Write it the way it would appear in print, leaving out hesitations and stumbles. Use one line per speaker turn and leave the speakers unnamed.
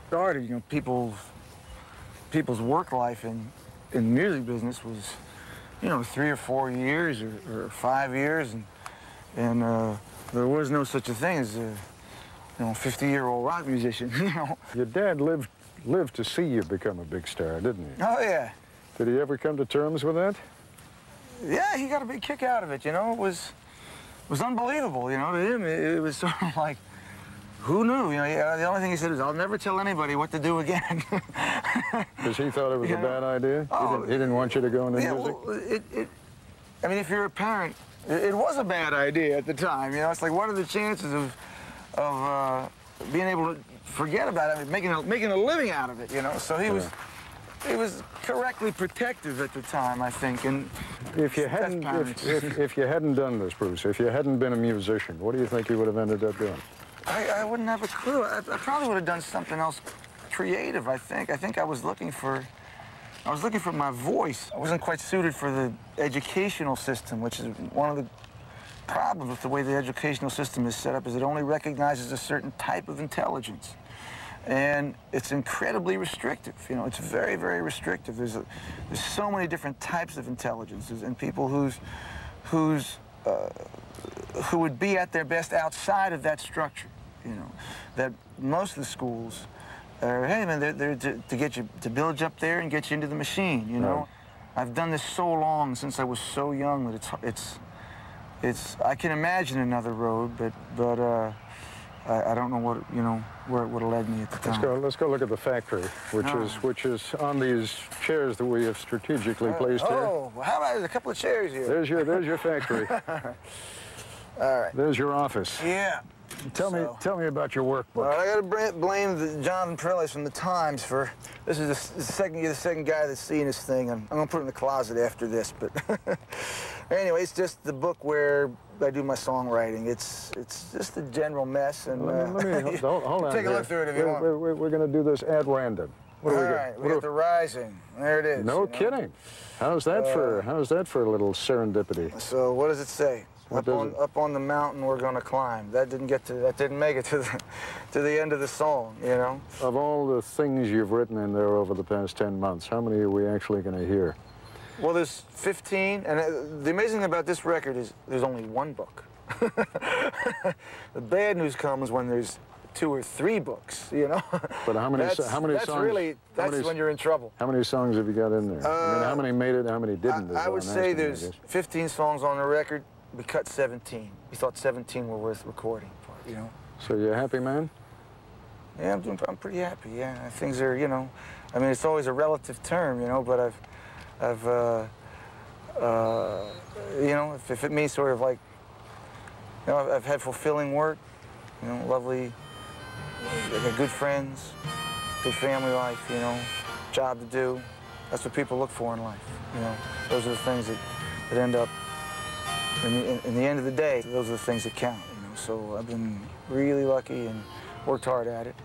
Started, people's work life in the music business was, 3 or 4 years or 5 years, and there was no such a thing as a 50-year-old rock musician.
Your dad lived to see you become a big star, didn't he?
Oh yeah.
Did he ever come to terms with that?
Yeah, he got a big kick out of it. It was unbelievable. To him, it was sort of like, who knew? The only thing he said is, "I'll never tell anybody what to do again."
Because he thought it was a bad idea?
Oh,
he didn't want you to go into music?
Well, I mean, if you're a parent, it was a bad idea at the time. It's like, what are the chances of being able to forget about it, making a living out of it? So he was correctly protective at the time, I think. And
if you hadn't done this, Bruce, if you hadn't been a musician, what do you think you would have ended up doing?
I wouldn't have a clue. I probably would have done something else creative, I think. I think I was looking for my voice. I wasn't quite suited for the educational system, which is one of the problems with the way the educational system is set up, is it only recognizes a certain type of intelligence. And it's incredibly restrictive. It's very, very restrictive. There's so many different types of intelligences, and people who would be at their best outside of that structure. That most of the schools are, hey man, they're to get you, to build you up there and get you into the machine.
Right.
I've done this so long, since I was so young, that it's I can imagine another road, but I don't know what where it would have led me at the time.
Let's go look at the factory, which is on these chairs that we have strategically placed here.
Oh, well, how about there's a couple of chairs here?
There's your factory.
All right.
There's your office.
Yeah.
Tell me about your workbook.
All right, I got to blame Jonathan Perles from the Times for this. Is you're the second guy that's seen this thing, and I'm gonna put it in the closet after this. But anyway, it's just the book where I do my songwriting. It's just a general mess, and
let me hold on.
Take a look through it if you want.
We're gonna do this at random. What do we got?
All right, we got The Rising. There it is.
No kidding. How's that for a little serendipity?
So what does it say? Up on the mountain we're gonna climb. That didn't make it to the end of the song,
Of all the things you've written in there over the past 10 months, how many are we actually gonna hear?
Well, there's 15, and the amazing thing about this record is there's only one book. The bad news comes when there's 2 or 3 books,
But how many songs?
That's when you're in trouble.
How many songs have you got in there? I mean, how many made it? How many didn't?
I would say there's 15 songs on the record. We cut 17. We thought 17 were worth recording for,
So you're a happy man?
Yeah, I'm pretty happy. Yeah, things are, I mean, it's always a relative term, but if it means sort of like, I've had fulfilling work, lovely, I got good friends, good family life, job to do. That's what people look for in life, Those are the things that end up, in the end of the day, those are the things that count, So I've been really lucky and worked hard at it.